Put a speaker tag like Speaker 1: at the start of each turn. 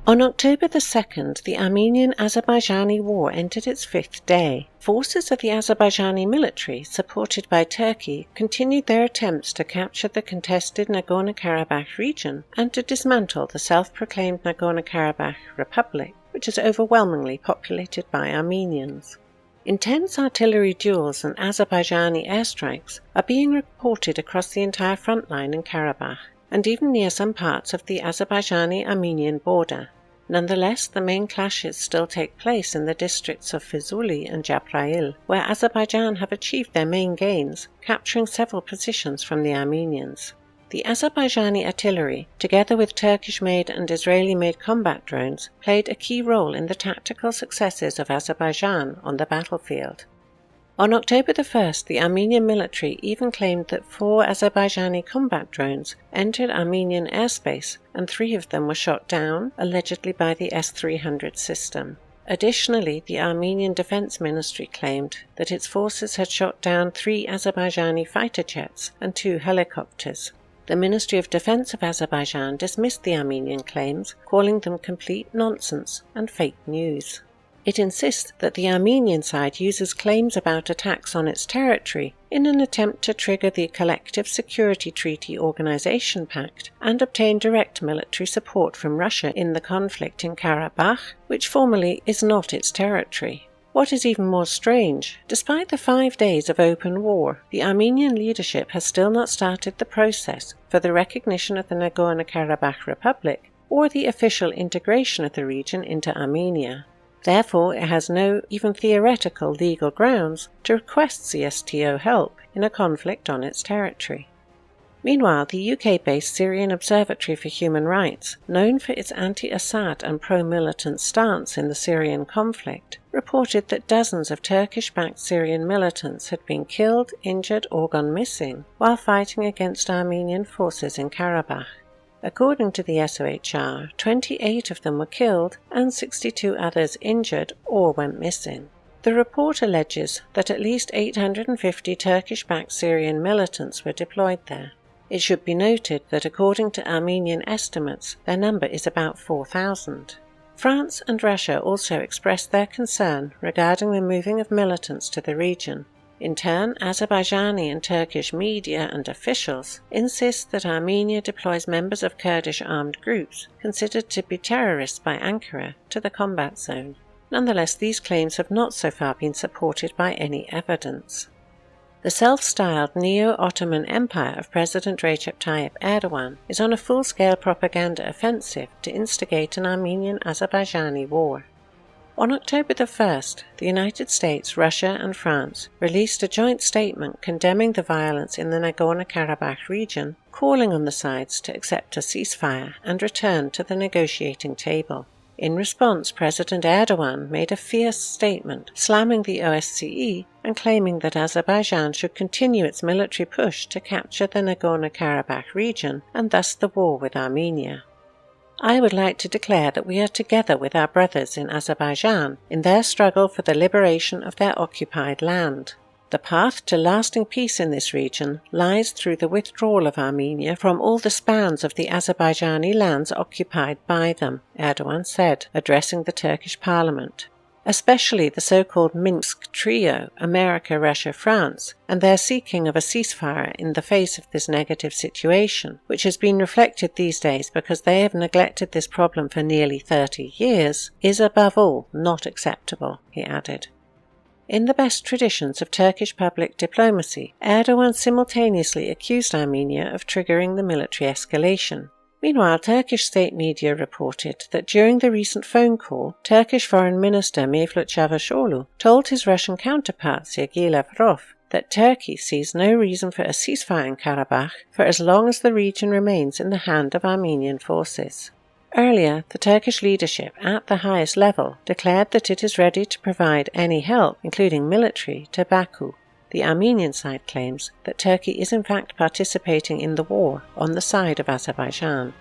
Speaker 1: On October the 2nd, the Armenian-Azerbaijani war entered its 5th day. Forces of the Azerbaijani military, supported by Turkey, continued their attempts to capture the contested Nagorno-Karabakh region and to dismantle the self-proclaimed Nagorno-Karabakh Republic, which is overwhelmingly populated by Armenians. Intense artillery duels and Azerbaijani airstrikes are being reported across the entire front line in Karabakh, and even near some parts of the Azerbaijani-Armenian border. Nonetheless, the main clashes still take place in the districts of Fuzuli and Jabrayil, where Azerbaijan have achieved their main gains, capturing several positions from the Armenians. The Azerbaijani artillery, together with Turkish-made and Israeli-made combat drones, played a key role in the tactical successes of Azerbaijan on the battlefield. On October the 1st, the Armenian military even claimed that 4 Azerbaijani combat drones entered Armenian airspace and 3 of them were shot down, allegedly by the S-300 system. Additionally, the Armenian Defense Ministry claimed that its forces had shot down 3 Azerbaijani fighter jets and 2 helicopters. The Ministry of Defense of Azerbaijan dismissed the Armenian claims, calling them complete nonsense and fake news. It insists that the Armenian side uses claims about attacks on its territory in an attempt to trigger the Collective Security Treaty Organization Pact and obtain direct military support from Russia in the conflict in Karabakh, which formally is not its territory. What is even more strange, despite the 5 days of open war, the Armenian leadership has still not started the process for the recognition of the Nagorno-Karabakh Republic or the official integration of the region into Armenia. Therefore, it has no even theoretical legal grounds to request CSTO help in a conflict on its territory. Meanwhile, the UK-based Syrian Observatory for Human Rights, known for its anti-Assad and pro-militant stance in the Syrian conflict, reported that dozens of Turkish-backed Syrian militants had been killed, injured, or gone missing while fighting against Armenian forces in Karabakh. According to the SOHR, 28 of them were killed and 62 others injured or went missing. The report alleges that at least 850 Turkish-backed Syrian militants were deployed there. It should be noted that according to Armenian estimates, their number is about 4,000. France and Russia also expressed their concern regarding the moving of militants to the region. In turn, Azerbaijani and Turkish media and officials insist that Armenia deploys members of Kurdish armed groups, considered to be terrorists by Ankara, to the combat zone. Nonetheless, these claims have not so far been supported by any evidence. The self-styled Neo-Ottoman Empire of President Recep Tayyip Erdogan is on a full-scale propaganda offensive to instigate an Armenian-Azerbaijani war. On October the 1st, the United States, Russia and France released a joint statement condemning the violence in the Nagorno-Karabakh region, calling on the sides to accept a ceasefire and return to the negotiating table. In response, President Erdogan made a fierce statement, slamming the OSCE and claiming that Azerbaijan should continue its military push to capture the Nagorno-Karabakh region and thus the war with Armenia. I would like to declare that we are together with our brothers in Azerbaijan in their struggle for the liberation of their occupied land. The path to lasting peace in this region lies through the withdrawal of Armenia from all the spans of the Azerbaijani lands occupied by them, Erdogan said, addressing the Turkish parliament. Especially the so-called Minsk Trio, America, Russia, France, and their seeking of a ceasefire in the face of this negative situation, which has been reflected these days because they have neglected this problem for nearly 30 years, is above all not acceptable, he added. In the best traditions of Turkish public diplomacy, Erdogan simultaneously accused Armenia of triggering the military escalation. Meanwhile, Turkish state media reported that during the recent phone call, Turkish Foreign Minister Mevlut Çavuşoğlu told his Russian counterpart Sergei Lavrov that Turkey sees no reason for a ceasefire in Karabakh for as long as the region remains in the hand of Armenian forces. Earlier, the Turkish leadership at the highest level declared that it is ready to provide any help, including military, to Baku. The Armenian side claims that Turkey is in fact participating in the war on the side of Azerbaijan.